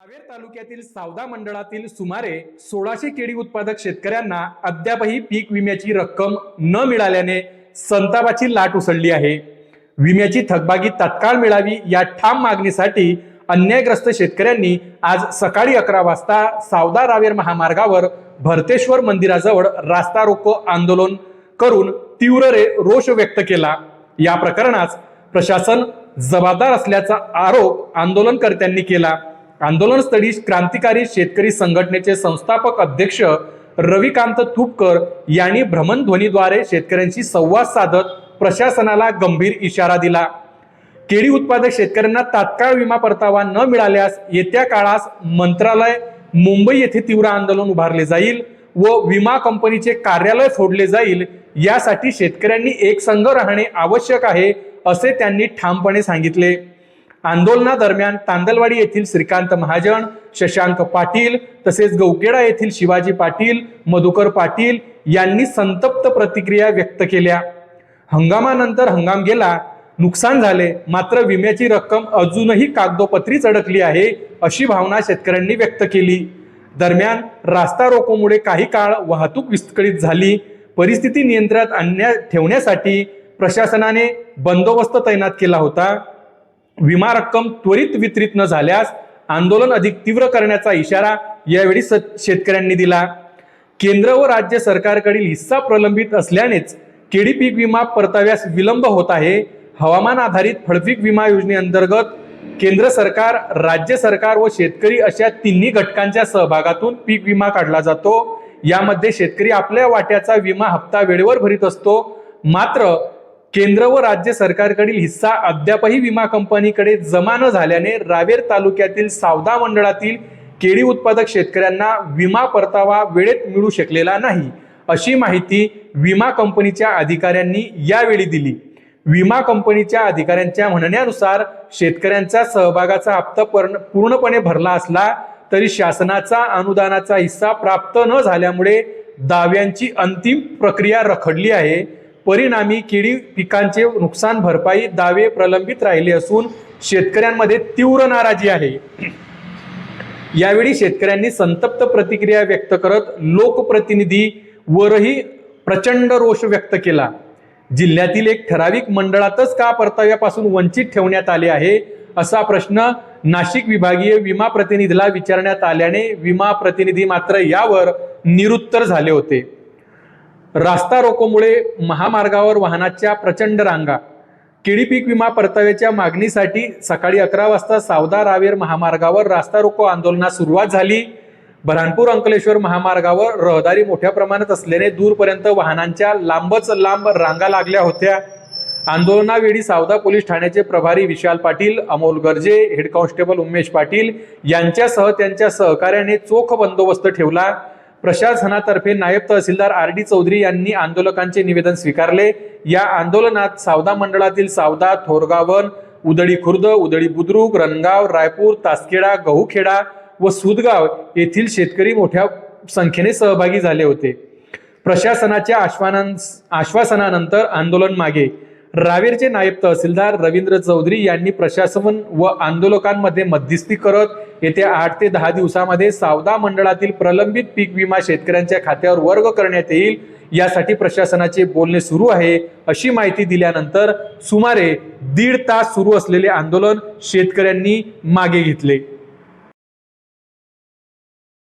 रावेर तालुक्यातील सावदा मंडळातील सुमारे 1600 केळी उत्पादक शेतकऱ्यांना अद्यापही पीक विम्याची रक्कम न मिळाल्याने संतापाची लाट उसळली आहे। विम्याची थकबाकी तात्काळ मिळावी या ठाम मागणीसाठी अन्यायग्रस्त शेतकऱ्यांनी आज सकाळी 11 वाजता सावदा रावेर महामार्गावर भरतेश्वर मंदिराजवळ रास्ता रोको आंदोलन करून तीव्र रोष व्यक्त केला। या प्रकरणात प्रशासन जबाबदार असल्याचा आरोप आंदोलनकर्त्यांनी केला। आंदोलनस्थळी क्रांतिकारी शेतकरी संघटनेचे संस्थापक अध्यक्ष रविकांत तुपकर यांनी भ्रमणध्वनीद्वारे शेतकऱ्यांशी संवाद साधत प्रशासनाला गंभीर इशारा दिला। केळी उत्पादक शेतकऱ्यांना तात्काळ विमा परतावा न मिळाल्यास येत्या काळात मंत्रालय मुंबई येथे तीव्र आंदोलन उभारले जाईल व विमा कंपनीचे कार्यालय फोडले जाईल। यासाठी शेतकऱ्यांनी एकसंघ राहणे आवश्यक आहे असे त्यांनी ठामपणे सांगितले। आंदोलनादरम्यान तांदलवाडी येथील श्रीकांत महाजन, शशांक पाटील तसेच गौकेडा येथील शिवाजी पाटील, मधुकर पाटील यांनी संतप्त प्रतिक्रिया व्यक्त केल्या। हंगामानंतर हंगाम गेला, नुकसान झाले, मात्र विम्याची रक्कम अजूनही कागदोपत्रीच अडकली आहे अशी भावना शेतकऱ्यांनी व्यक्त केली। दरम्यान रास्ता रोकोमुळे काही काळ वाहतूक विस्कळीत झाली। परिस्थिती नियंत्रणात ठेवण्यासाठी प्रशासनाने बंदोबस्त तैनात केला होता। विमा रक्कम त्वरित वितरित न झाल्यास आंदोलन अधिक तीव्र करण्याचा इशारा यावेळी शेतकऱ्यांनी दिला। केंद्र व राज्य सरकारकडील हिस्सा प्रलंबित असल्यानेच केळी पीक विमा परताव्यास विलंब होत आहे। हवामान आधारित फळपीक विमा योजनेअंतर्गत केंद्र सरकार, राज्य सरकार व शेतकरी अशा तिन्ही घटकांच्या सहभागातून पीक विमा काढला जातो। यामध्ये शेतकरी आपल्या वाट्याचा विमा हप्ता वेळेवर भरीत असतो। मात्र केंद्र व राज्य सरकारकडील हिस्सा अद्यापही विमा कंपनीकडे जमा न झाल्याने रावेर तालुक्यातील सावदा मंडळातील केळी उत्पादक शेतकऱ्यांना विमा परतावा वेळेत मिळू शकलेला नाही अशी माहिती विमा कंपनीच्या अधिकाऱ्यांनी यावेळी दिली। विमा कंपनीच्या अधिकाऱ्यांच्या म्हणण्यानुसार शेतकऱ्यांचा सहभागाचा हप्ता पूर्णपणे भरला असला तरी शासनाचा अनुदानाचा हिस्सा प्राप्त न झाल्यामुळे दाव्यांची अंतिम प्रक्रिया रखडली आहे। परिणामी केळी पिकांचे नुकसान भरपाई दावे प्रलंबित राहिले असून शेतकऱ्यांमध्ये तीव्र नाराजी आहे। यावेळी शेतकऱ्यांनी संतप्त प्रतिक्रिया व्यक्त करत लोकप्रतिनिधी वरही प्रचंड रोष व्यक्त केला। जिल्ह्यातील एक ठराविक मंडळातच का परताव्यापासून वंचित ठेवण्यात आले आहे असा प्रश्न नाशिक विभागीय विमा प्रतिनिधीला विचारण्यात आल्याने विमा प्रतिनिधी मात्र यावर निरुत्तर झाले होते। रास्ता रोकोमुळे महामार्गावर वाहनाच्या प्रचंड रांगा। केळी पीक विमा परताव्याच्या मागणीसाठी सकाळी 11 वाजता सावदा रावेर महामार्गावर रास्ता रोको आंदोलनास सुरुवात झाली। बऱ्हाणपूर अंकलेश्वर महामार्गावर रहदारी मोठ्या प्रमाणात असल्याने दूरपर्यंत वाहनांच्या लांबच लांब रांगा लागल्या होत्या। आंदोलनावेळी सावदा पोलीस ठाण्याचे प्रभारी विशाल पाटील, अमोल गर्जे, हेड कॉन्स्टेबल उमेश पाटील यांच्यासह त्यांच्या सहकार्याने चोख बंदोबस्त ठेवला। प्रशासनातर्फे नायब तहसीलदार RD चौधरी यांनी आंदोलकांचे निवेदन स्वीकारले। या आंदोलनात सावदा मंडळातील सावदा, थोरगावन, उदळी खुर्द, उदळी बुद्रुक, रणगाव, रायपूर, तासखेडा, गहूखेडा व सुदगाव येथील शेतकरी मोठ्या संख्येने सहभागी झाले होते। प्रशासनाच्या आश्वासनानंतर आंदोलन मागे। रावेरचे नायब तहसीलदार रवींद्र चौधरी यांनी प्रशासन व आंदोलकांमध्ये मध्यस्थी करत येत्या 8 ते 10 दिवसांमध्ये सावदा मंडळातील प्रलंबित पीक विमा शेतकऱ्यांच्या खात्यावर वर्ग करण्यात येईल यासाठी प्रशासनाचे बोलणे सुरू आहे अशी माहिती दिल्यानंतर सुमारे 1.5 तास सुरू असलेले आंदोलन शेतकऱ्यांनी मागे घेतले।